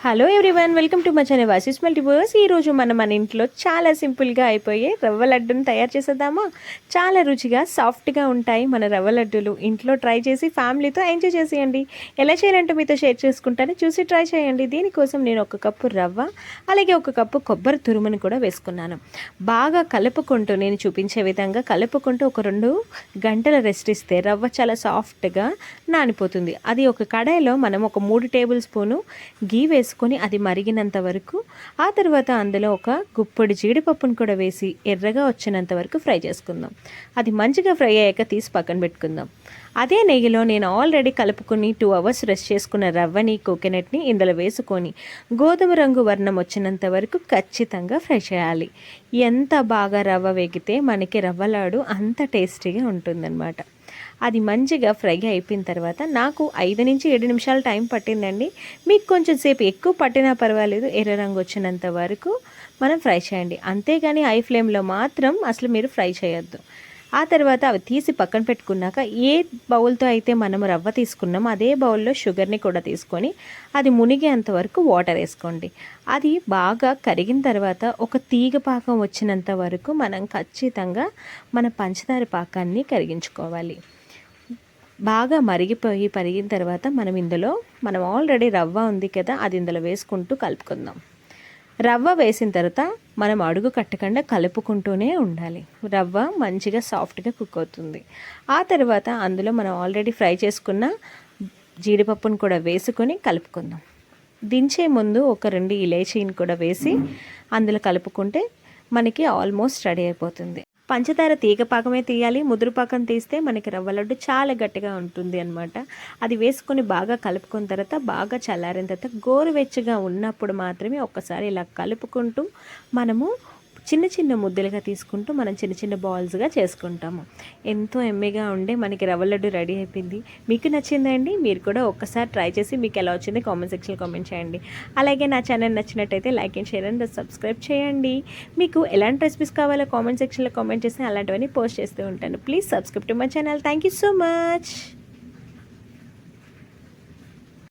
Hello everyone, welcome to my channel వాసిస్ multiverse. ఈరోజు మన ఇంట్లో చాలా సింపుల్గా అయిపోయే రవ్వ లడ్డును తయారు చేసేద్దామా. చాలా రుచిగా సాఫ్ట్గా ఉంటాయి మన రవ్వ లడ్డూలు. ఇంట్లో ట్రై చేసి ఫ్యామిలీతో ఎంజాయ్ చేసేయండి. ఎలా చేయాలంటే మీతో షేర్ చేసుకుంటాను, చూసి ట్రై చేయండి. దీనికోసం నేను 1 కప్పు రవ్వ, అలాగే 1 కప్పు కొబ్బరి తురుమును కూడా వేసుకున్నాను. బాగా కలుపుకుంటూ నేను చూపించే విధంగా కలుపుకుంటూ ఒక 2 గంటల రెస్ట్ ఇస్తే రవ్వ చాలా సాఫ్ట్గా నానిపోతుంది. అది ఒక కడాయిలో మనం ఒక 3 టేబుల్ స్పూను గీ వేసుకొని అది మరిగినంత వరకు, ఆ తర్వాత అందులో ఒక గుప్పెడు జీడిపప్పును కూడా వేసి ఎర్రగా వచ్చినంత వరకు ఫ్రై చేసుకుందాం. అది మంచిగా ఫ్రై అయ్యాక తీసి పక్కన పెట్టుకుందాం. అదే నెయ్యిలో నేను ఆల్రెడీ కలుపుకొని 2 అవర్స్ రెస్ట్ చేసుకున్న రవ్వని, కోకోనట్ని ఇందులో వేసుకొని గోధుమ రంగు వర్ణం వచ్చినంత వరకు ఖచ్చితంగా ఫ్రై చేయాలి. ఎంత బాగా రవ్వ వేగితే మనకి రవ్వ లాడు అంత టేస్టీగా ఉంటుందన్నమాట. అది మంచిగా ఫ్రై అయిపోయిన తర్వాత నాకు 5 నుంచి 7 నిమిషాలు టైం పట్టిందండి. మీకు కొంచెం సేపు ఎక్కువ పట్టినా పర్వాలేదు, ఎర్ర రంగు వచ్చినంత వరకు మనం ఫ్రై చేయండి. అంతేగాని హై ఫ్లేమ్లో మాత్రం అసలు మీరు ఫ్రై చేయొద్దు. ఆ తర్వాత అవి తీసి పక్కన పెట్టుకున్నాక ఏ బౌల్తో అయితే మనం రవ్వ తీసుకున్నామో అదే బౌల్లో షుగర్ని కూడా తీసుకొని అది మునిగేంత వరకు వాటర్ వేసుకోండి. అది బాగా కరిగిన తర్వాత ఒక తీగ పాకం వచ్చినంత వరకు మనం ఖచ్చితంగా మన పంచదార పాకాన్ని కరిగించుకోవాలి. బాగా పరిగిన తర్వాత మనం ఆల్రెడీ రవ్వ ఉంది కదా, అది ఇందులో వేసుకుంటూ కలుపుకుందాం. రవ్వ వేసిన తర్వాత మనం అడుగు కట్టకుండా కలుపుకుంటూనే ఉండాలి. రవ్వ మంచిగా సాఫ్ట్గా కుక్ అవుతుంది. ఆ తర్వాత అందులో మనం ఆల్రెడీ ఫ్రై చేసుకున్న జీడిపప్పును కూడా వేసుకొని కలుపుకుందాం. దించే ముందు ఒక 2 ఇలాచీని కూడా వేసి అందులో కలుపుకుంటే మనకి ఆల్మోస్ట్ రెడీ అయిపోతుంది. పంచదార తీగ పాకమే తీయాలి, ముదురు పాకం తీస్తే మనకి రవ్వ లడ్డు చాలా గట్టిగా ఉంటుంది అనమాట. అది వేసుకొని బాగా కలుపుకున్న తర్వాత బాగా చల్లారిన తర్వాత గోరువెచ్చగా ఉన్నప్పుడు మాత్రమే ఒక్కసారి ఇలా కలుపుకుంటూ మనము చిన్న చిన్న ముద్దలుగా తీసుకుంటూ మనం చిన్న చిన్న బాల్స్గా చేసుకుంటాము. ఎంతో ఎమ్మెగా ఉండే మనకి రవ్వ లడ్డు రెడీ అయిపోయింది. మీకు నచ్చిందండి? మీరు కూడా ఒక్కసారి ట్రై చేసి మీకు ఎలా వచ్చింది కామెంట్ సెక్షన్లో కామెంట్ చేయండి. అలాగే నా ఛానల్ నచ్చినట్టయితే like and share and subscribe చేయండి. మీకు ఎలాంటి రెసిపీస్ కావాలో కామెంట్ సెక్షన్లో కామెంట్ చేసి అలాంటివన్నీ పోస్ట్ చేస్తూ ఉంటాను. Please subscribe to my channel. Thank you so much.